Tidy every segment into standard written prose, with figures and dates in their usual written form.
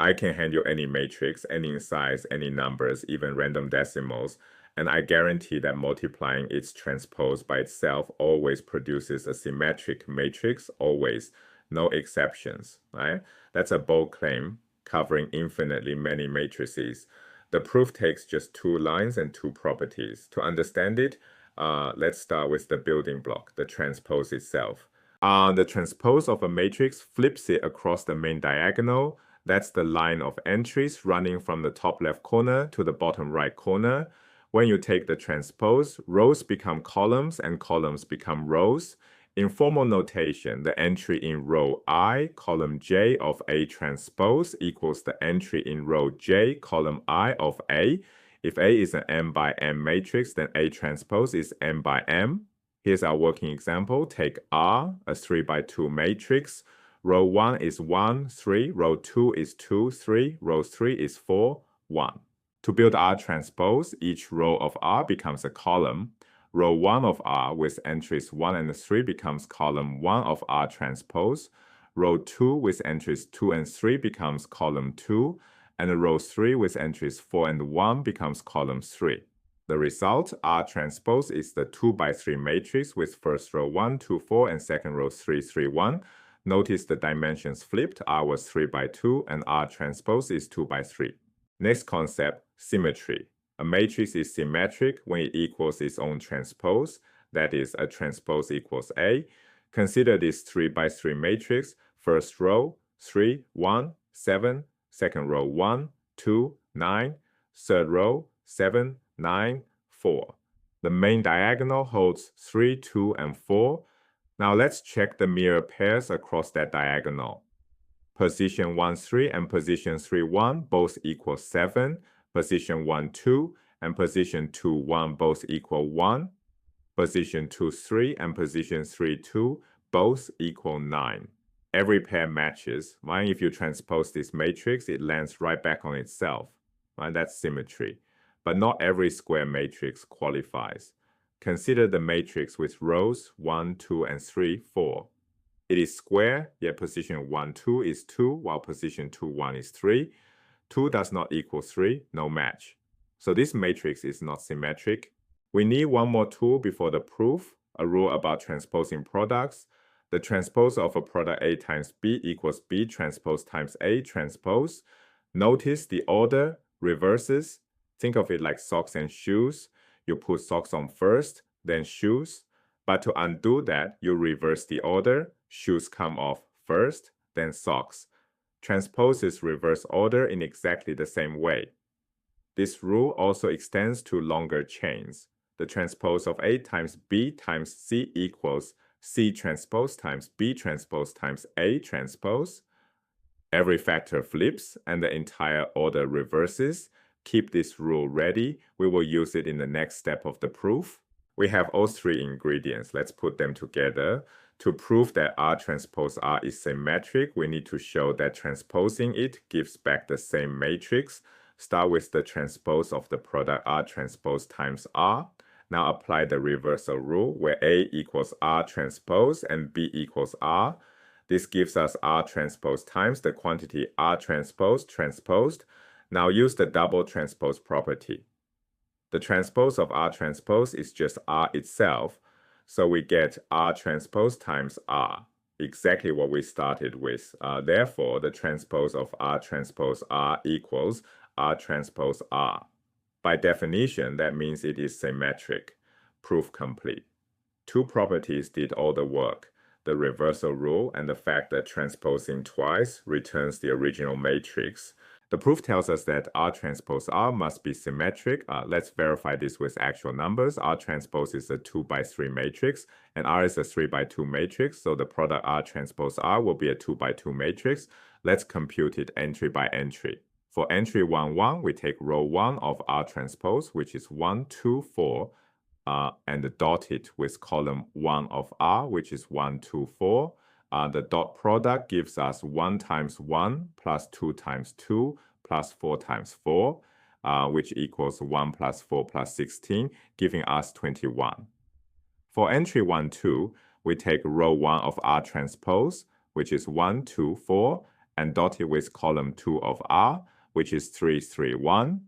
I can hand you any matrix, any size, any numbers, even random decimals, and I guarantee that multiplying its transpose by itself always produces a symmetric matrix, always, no exceptions, right? That's a bold claim covering infinitely many matrices. The proof takes just 2 lines and 2 properties. To understand it, let's start with the building block, the transpose itself. The transpose of a matrix flips it across the main diagonal. That's the line of entries running from the top left corner to the bottom right corner. When you take the transpose, rows become columns and columns become rows. In formal notation, the entry in row I, column J of A transpose equals the entry in row J, column I of A. If A is an m by m matrix, then A transpose is m by m. Here's our working example. Take R, a 3 by 2 matrix. Row 1 is 1, 3. Row 2 is 2, 3. Row 3 is 4, 1. To build R transpose, each row of R becomes a column. Row 1 of R with entries 1 and 3 becomes column 1 of R transpose. Row 2 with entries 2 and 3 becomes column 2. And row 3 with entries 4 and 1 becomes column 3. The result, R transpose, is the 2 by 3 matrix with first row 1, 2, 4, and second row 3, 3, 1. Notice the dimensions flipped. R was 3 by 2, and R transpose is 2 by 3. Next concept, symmetry. A matrix is symmetric when it equals its own transpose. That is, a transpose equals A. Consider this 3 by 3 matrix. First row, 3, 1, 7. Second row, 1, 2, 9. Third row, 7, 9, 4. The main diagonal holds 3, 2, and 4. Now let's check the mirror pairs across that diagonal. Position 1, 3 and position 3, 1 both equal 7. Position 1, 2 and position 2, 1 both equal 1. Position 2, 3 and position 3, 2 both equal 9. Every pair matches. Right? If you transpose this matrix, it lands right back on itself. Right? That's symmetry. But not every square matrix qualifies. Consider the matrix with rows 1, 2, and 3, 4. It is square, yet position 1, 2 is 2, while position 2, 1 is 3. 2 does not equal 3, no match. So this matrix is not symmetric. We need one more tool before the proof, a rule about transposing products. The transpose of a product A times B equals B transpose times A transpose. Notice the order reverses. Think of it like socks and shoes. You put socks on first, then shoes. But to undo that, you reverse the order. Shoes come off first, then socks. Transposes reverse order in exactly the same way. This rule also extends to longer chains. The transpose of A times B times C equals C transpose times B transpose times A transpose. Every factor flips and the entire order reverses. Keep this rule ready. We will use it in the next step of the proof. We have all 3 ingredients. Let's put them together. To prove that R transpose R is symmetric, we need to show that transposing it gives back the same matrix. Start with the transpose of the product R transpose times R. Now apply the reversal rule where A equals R transpose and B equals R. This gives us R transpose times the quantity R transpose transposed. Now use the double transpose property. The transpose of R transpose is just R itself, so we get R transpose times R, exactly what we started with. Therefore, the transpose of R transpose R equals R transpose R. By definition, that means it is symmetric. Proof complete. 2 properties did all the work: the reversal rule and the fact that transposing twice returns the original matrix. The proof tells us that R transpose R must be symmetric. Let's verify this with actual numbers. R transpose is a 2 by 3 matrix, and R is a 3 by 2 matrix, so the product R transpose R will be a 2 by 2 matrix. Let's compute it entry by entry. For entry 1, 1, we take row 1 of R transpose, which is 1, 2, 4, and dot it with column 1 of R, which is 1, 2, 4. The dot product gives us 1 times 1 plus 2 times 2 plus 4 times 4, which equals 1 plus 4 plus 16, giving us 21. For entry 1, 2, we take row 1 of R transpose, which is 1, 2, 4, and dotted with column 2 of R, which is 3, 3, 1.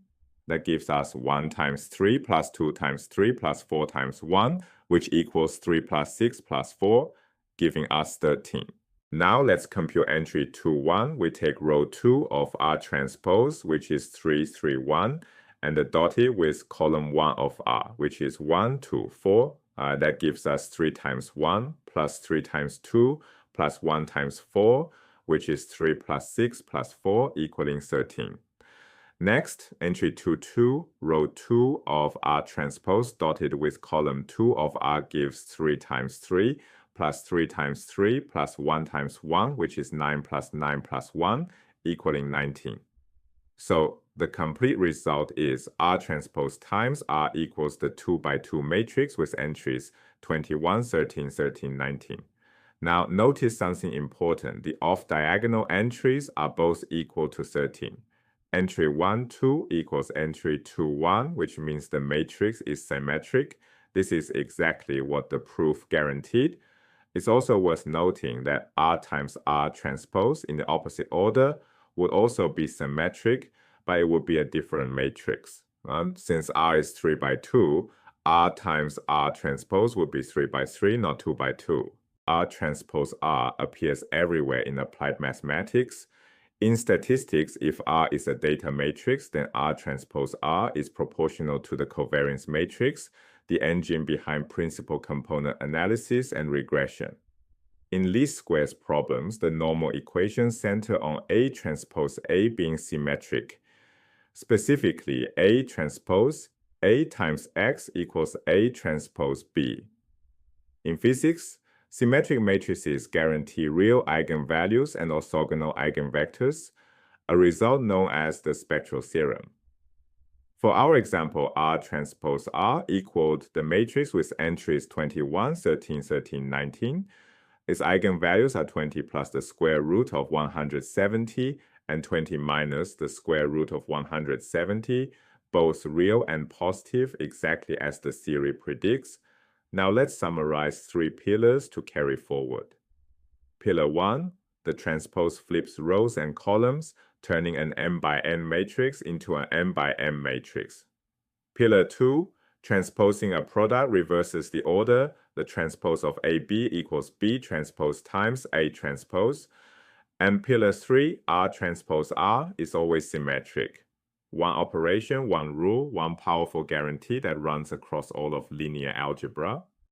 That gives us 1 times 3 plus 2 times 3 plus 4 times 1, which equals 3 plus 6 plus 4, giving us 13. Now let's compute entry 2, 1. We take row 2 of R transpose, which is 3, 3, 1, and the dotted with column 1 of R, which is 1, 2, 4. That gives us 3 times 1 plus 3 times 2 plus 1 times 4, which is 3 plus 6 plus 4 equaling 13. Next, entry 2, 2, row 2 of R transpose dotted with column 2 of R gives 3 times 3 plus 3 times 3 plus 1 times 1, which is 9 plus 9 plus 1, equaling 19. So the complete result is R transpose times R equals the 2 by 2 matrix with entries 21, 13, 13, 19. Now notice something important. The off-diagonal entries are both equal to 13. Entry 1, 2 equals entry 2, 1, which means the matrix is symmetric. This is exactly what the proof guaranteed. It's also worth noting that R times R transpose in the opposite order would also be symmetric, but it would be a different matrix. Since R is 3 by 2, R times R transpose would be 3 by 3, not 2 by 2. R transpose R appears everywhere in applied mathematics. In statistics, if R is a data matrix, then R transpose R is proportional to the covariance matrix, the engine behind principal component analysis and regression. In least squares problems, the normal equations center on A transpose A being symmetric. Specifically, A transpose A times X equals A transpose B. In physics, symmetric matrices guarantee real eigenvalues and orthogonal eigenvectors, a result known as the spectral theorem. For our example, R transpose R equaled the matrix with entries 21, 13, 13, 19. Its eigenvalues are 20 plus the square root of 170 and 20 minus the square root of 170, both real and positive, exactly as the theory predicts. Now let's summarize 3 pillars to carry forward. Pillar 1, the transpose flips rows and columns, turning an m by n matrix into an m by m matrix. Pillar 2, transposing a product reverses the order. The transpose of AB equals B transpose times A transpose. And pillar 3, R transpose R is always symmetric. One operation, one rule, one powerful guarantee that runs across all of linear algebra.